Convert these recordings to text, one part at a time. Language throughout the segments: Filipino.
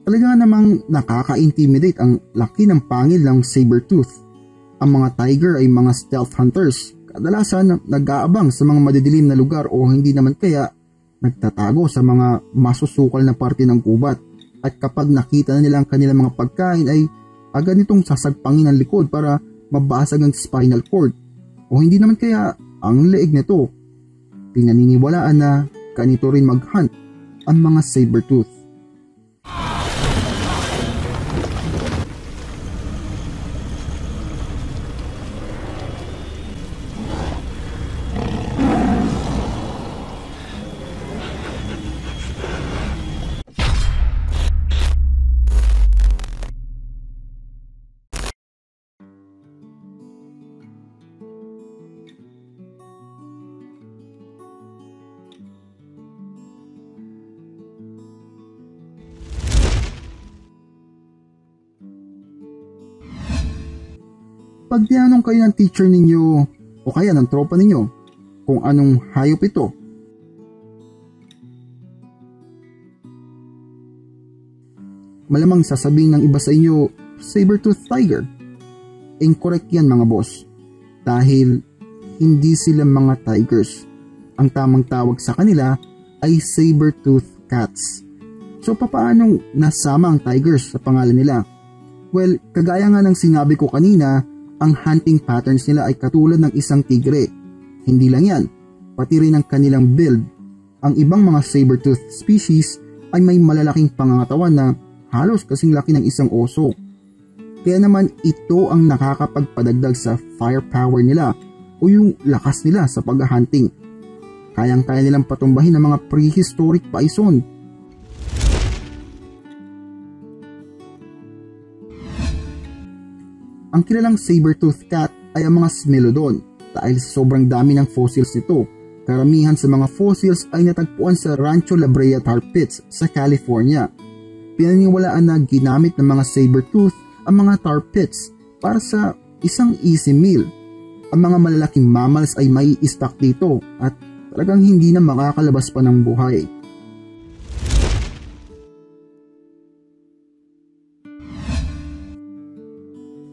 Talaga namang nakaka-intimidate ang laki ng pangil ng saber-tooth. Ang mga tiger ay mga stealth hunters. Kadalasan nag-aabang sa mga madidilim na lugar o hindi naman kaya nagtatago sa mga masusukal na parte ng gubat. At kapag nakita na nila ang kanilang mga pagkain ay agad nitong sasagpangin ang likod para mabasag ang spinal cord. O hindi naman kaya ang leeg nito. Pinaniniwalaan na ganito rin mag-hunt ang mga saber-tooth. Pag tinanong kayo ng teacher ninyo o kaya ng tropa ninyo kung anong hayop ito, malamang sasabihin ng iba sa inyo, saber-tooth tiger. Incorrect yan mga boss, dahil hindi sila mga tigers. Ang tamang tawag sa kanila ay saber-tooth cats. So papaanong nasama ang tigers sa pangalan nila? Well, kagaya nga ng sinabi ko kanina, ang hunting patterns nila ay katulad ng isang tigre. Hindi lang yan, pati rin ang kanilang build. Ang ibang mga saber-tooth species ay may malalaking pangangatawan na halos kasing laki ng isang oso. Kaya naman ito ang nakakapagpadagdag sa firepower nila o yung lakas nila sa pag-hunting. Kayang-kaya nilang patumbahin ang mga prehistoric bison. Ang kilalang saber-tooth cat ay ang mga Smilodon dahil sa sobrang dami ng fossils nito. Karamihan sa mga fossils ay natagpuan sa Rancho La Brea tar pits sa California. Pinaniniwalaan na ginamit ng mga saber-tooth ang mga tar pits para sa isang easy meal. Ang mga malalaking mammals ay may stock dito at talagang hindi na makakalabas pa ng buhay.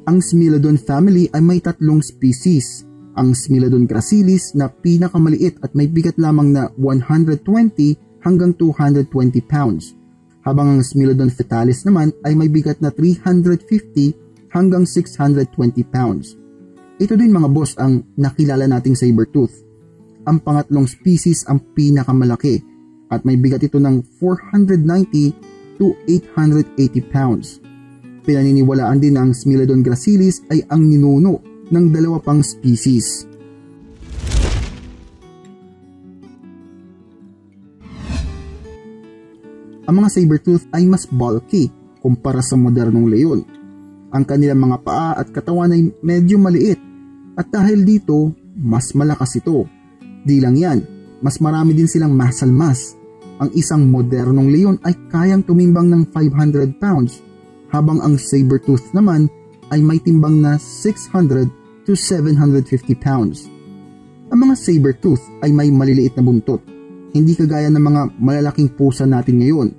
Ang Smilodon family ay may 3 species. Ang Smilodon gracilis na pinakamaliit at may bigat lamang na 120 hanggang 220 pounds. Habang ang Smilodon fetalis naman ay may bigat na 350 hanggang 620 pounds. Ito din mga boss ang nakilala nating saber-tooth. Ang pangatlong species ang pinakamalaki at may bigat ito ng 490 to 880 pounds. Pinaniniwalaan din na ang Smilodon gracilis ay ang ninuno ng 2 pang species. Ang mga saber-tooth ay mas bulky kumpara sa modernong leon. Ang kanilang mga paa at katawan ay medyo maliit at dahil dito, mas malakas ito. Di lang yan, mas marami din silang muscle mass. Ang isang modernong leon ay kayang tumimbang ng 500 pounds habang ang saber-tooth naman ay may timbang na 600 to 750 pounds. Ang mga saber-tooth ay may maliliit na buntot, hindi kagaya ng mga malalaking pusa natin ngayon.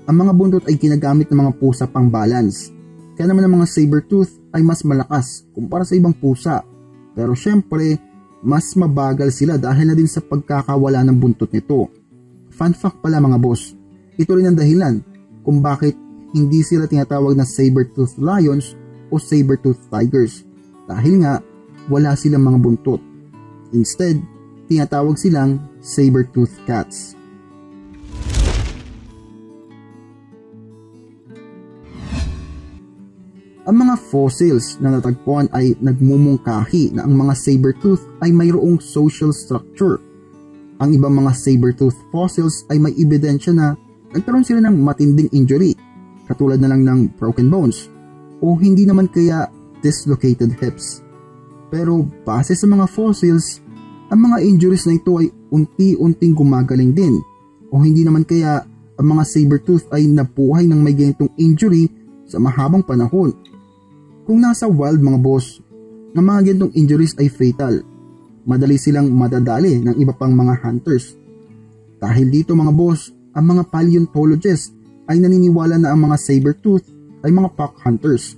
Ang mga buntot ay ginagamit ng mga pusa pang balance. Kaya naman ang mga saber-tooth ay mas malakas kumpara sa ibang pusa. Pero syempre, mas mabagal sila dahil na din sa pagkakawala ng buntot nito. Fun fact pala mga boss, ito rin ang dahilan kung bakit hindi sila tinatawag na saber-tooth lions o saber-tooth tigers dahil nga wala silang mga buntot. Instead, tinatawag silang saber-tooth cats. Ang mga fossils na natagpuan ay nagmumungkahi na ang mga saber-tooth ay mayroong social structure. Ang ibang mga saber-tooth fossils ay may ebidensya na nagkaroon sila ng matinding injury, katulad na lang ng broken bones o hindi naman kaya dislocated hips. Pero base sa mga fossils, ang mga injuries na ito ay unti-unting gumagaling din o hindi naman kaya ang mga saber-tooth ay nabuhay ng may ganitong injury sa mahabang panahon. Kung nasa wild mga boss, ang mga ganitong injuries ay fatal. Madali silang madadali ng iba pang mga hunters. Dahil dito mga boss, ang mga paleontologists ay naniniwala na ang mga saber-tooth ay mga pack hunters.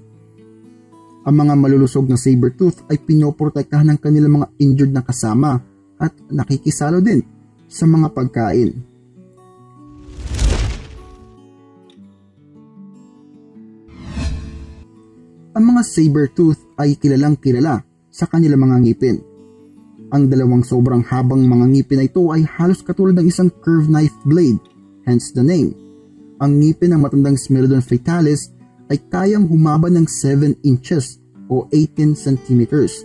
Ang mga malulusog na saber-tooth ay pinoprotektahan ng kanilang mga injured na kasama at nakikisalo din sa mga pagkain. Ang mga saber-tooth ay kilalang kilala sa kanilang mga ngipin. Ang dalawang sobrang habang mga ngipin na ito ay halos katulad ng isang curved knife blade, hence the name. Ang ngipin ng matandang Smilodon fatalis ay kayang humaba ng 7 inches o 18 centimeters.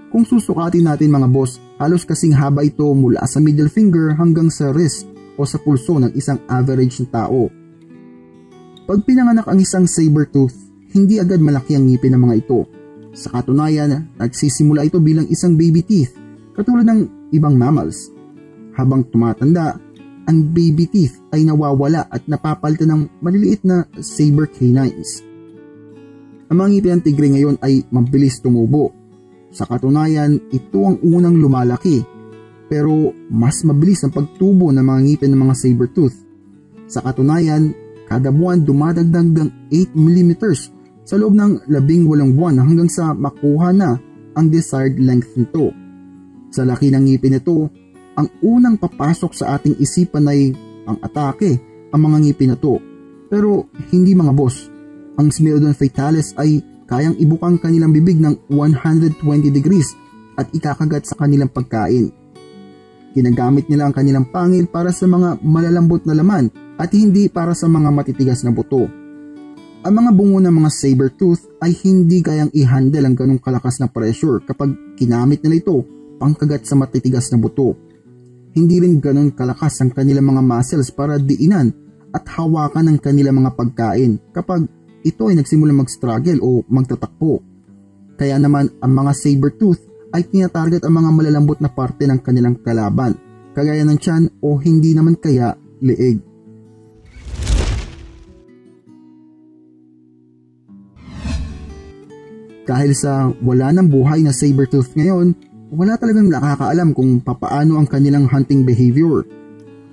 Kung susukatin natin mga boss, halos kasing haba ito mula sa middle finger hanggang sa wrist o sa pulso ng isang average na tao. Pag pinanganak ang isang saber-tooth, hindi agad malaki ang ngipin ng mga ito. Sa katunayan, nagsisimula ito bilang isang baby teeth, katulad ng ibang mammals. Habang tumatanda, ang baby teeth ay nawawala at napapalitan ng maliliit na saber canines. Ang mga ngipin ng tigre ngayon ay mabilis tumubo. Sa katunayan, ito ang unang lumalaki, pero mas mabilis ang pagtubo ng mga ngipin ng mga saber-tooth. Sa katunayan, kada buwan dumadagdag ng 8 mm sa loob ng 18 buwan hanggang sa makuha na ang desired length nito. Sa laki ng ngipin nito, ang unang papasok sa ating isipan ay ang atake, ang mga ngipin na to. Pero hindi mga boss, ang Smilodon fatalis ay kayang ibukang kanilang bibig ng 120 degrees at ikakagat sa kanilang pagkain. Ginagamit nila ang kanilang pangil para sa mga malalambot na laman at hindi para sa mga matitigas na buto. Ang mga bungo ng mga saber-tooth ay hindi kayang i-handle ang ganong kalakas na pressure kapag ginamit nila ito pangkagat sa matitigas na buto. Hindi rin ganon kalakas ang kanilang mga muscles para diinan at hawakan ang kanilang mga pagkain kapag ito ay nagsimulang mag-struggle o magtatakbo. Kaya naman ang mga saber-tooth ay tinatarget ang mga malalambot na parte ng kanilang kalaban, kagaya ng tiyan o hindi naman kaya leeg. Dahil sa wala ng buhay na saber-tooth ngayon, wala talagang nakakaalam kung papaano ang kanilang hunting behavior.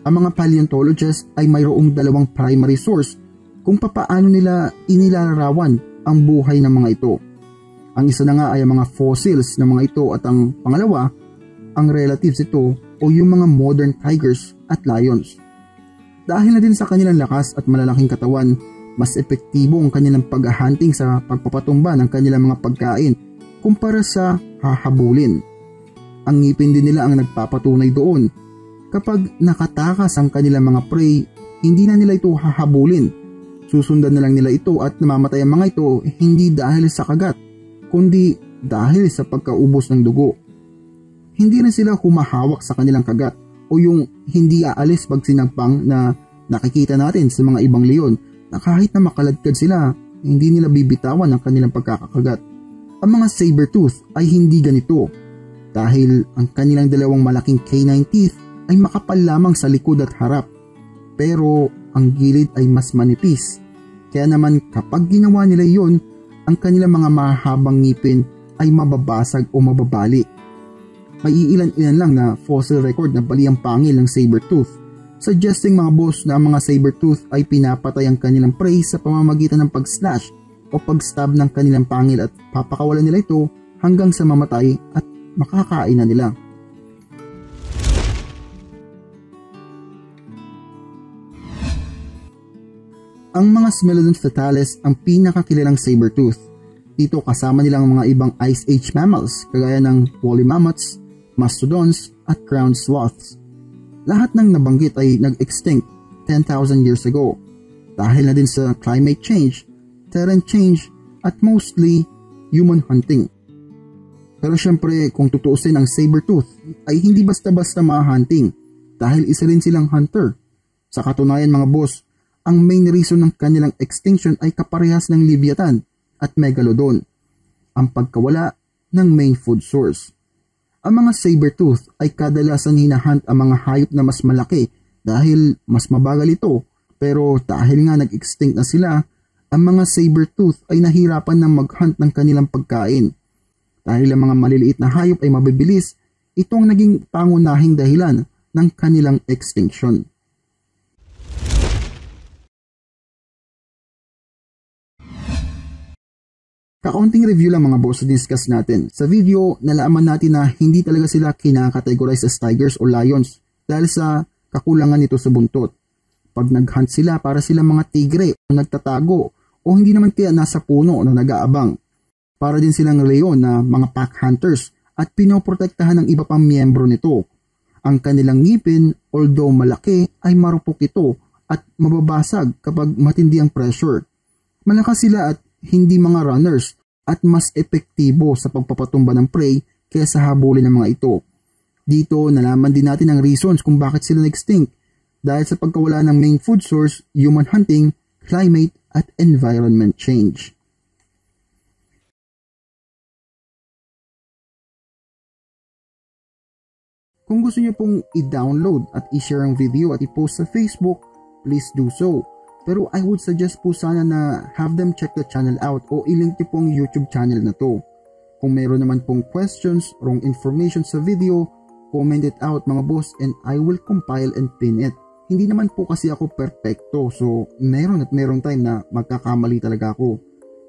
Ang mga paleontologists ay mayroong dalawang primary source kung papaano nila inilalarawan ang buhay ng mga ito. Ang isa na nga ay ang mga fossils ng mga ito at ang pangalawa, ang relatives ito o yung mga modern tigers at lions. Dahil na din sa kanilang lakas at malalaking katawan, mas epektibo ang kanilang pag-hunting sa pagpapatumba ng kanilang mga pagkain kumpara sa hahabulin. Ang ngipin din nila ang nagpapatunay doon. Kapag nakatakas ang kanilang mga prey, hindi na nila ito hahabulin. Susundan na lang nila ito at namamatay ang mga ito hindi dahil sa kagat, kundi dahil sa pagkaubos ng dugo. Hindi rin sila humahawak sa kanilang kagat o yung hindi aalis pag sinagpang na nakikita natin sa mga ibang leon na kahit na makaladkad sila, hindi nila bibitawan ang kanilang pagkakakagat. Ang mga saber-tooth ay hindi ganito dahil ang kanilang dalawang malaking canine teeth ay makapal lamang sa likod at harap, pero ang gilid ay mas manipis. Kaya naman kapag ginawa nila iyon, ang kanilang mga mahabang ngipin ay mababasag o mababali. May iilan-ilan lang na fossil record na bali ang pangil ng saber-tooth, suggesting mga boss na ang mga saber-tooth ay pinapatay ang kanilang prey sa pamamagitan ng pag-slash o pag-stab ng kanilang pangil at papakawalan nila ito hanggang sa mamatay at makakain na nila. Ang mga Smilodon fatalis ang pinakakilalang saber-tooth. Dito kasama nilang mga ibang Ice Age mammals kagaya ng woolly mammoths, mastodons at ground sloths. Lahat ng nabanggit ay nag-extinct 10,000 years ago dahil na din sa climate change, terrain change at mostly human hunting. Pero syempre kung tutuusin ang saber-tooth ay hindi basta-basta ma-hunting dahil isa rin silang hunter. Sa katunayan mga boss, ang main reason ng kanilang extinction ay kaparehas ng Leviathan at Megalodon, ang pagkawala ng main food source. Ang mga saber-tooth ay kadalasan hinahunt ang mga hayop na mas malaki dahil mas mabagal ito, pero dahil nga nag-extinct na sila, ang mga saber-tooth ay nahirapan na mag-hunt ng kanilang pagkain. Dahil ang mga maliliit na hayop ay mabibilis, ito ang naging pangunahing dahilan ng kanilang extinction. Kakaunting review lang mga boss na discuss natin. Sa video, nalaman natin na hindi talaga sila kinakategorize as tigers o lions dahil sa kakulangan nito sa buntot. Pag nag-hunt sila, para silang mga tigre o nagtatago o hindi naman kaya nasa puno na nag-aabang. Para din silang leon na mga pack hunters at pinoprotektahan ng iba pang miyembro nito. Ang kanilang ngipin, although malaki, ay marupok ito at mababasag kapag matindi ang pressure. Malakas sila at hindi mga runners at mas epektibo sa pagpapatumba ng prey kaysa habulin ng mga ito. Dito nalaman din natin ang reasons kung bakit sila nag-extinct dahil sa pagkawala ng main food source, human hunting, climate at environment change. Kung gusto niyo pong i-download at i-share ang video at i-post sa Facebook, please do so. Pero I would suggest po sana na have them check the channel out o i-link niyo pong YouTube channel na to. Kung meron naman pong questions, wrong information sa video, comment it out mga boss and I will compile and pin it. Hindi naman po kasi ako perfecto, so meron time na magkakamali talaga ako.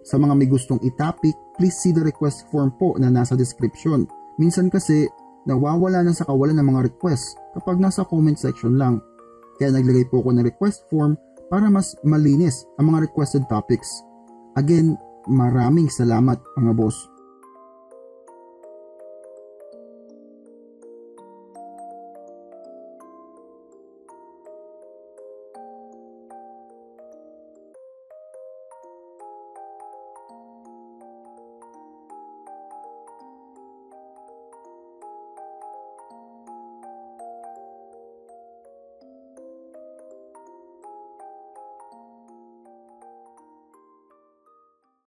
Sa mga may gustong i-topic, please see the request form po na nasa description. Minsan kasi nawawala na sa kawalan ng mga request kapag nasa comment section lang. Kaya naglagay po ako ng request form para mas malinis ang mga requested topics. Again, maraming salamat mga boss.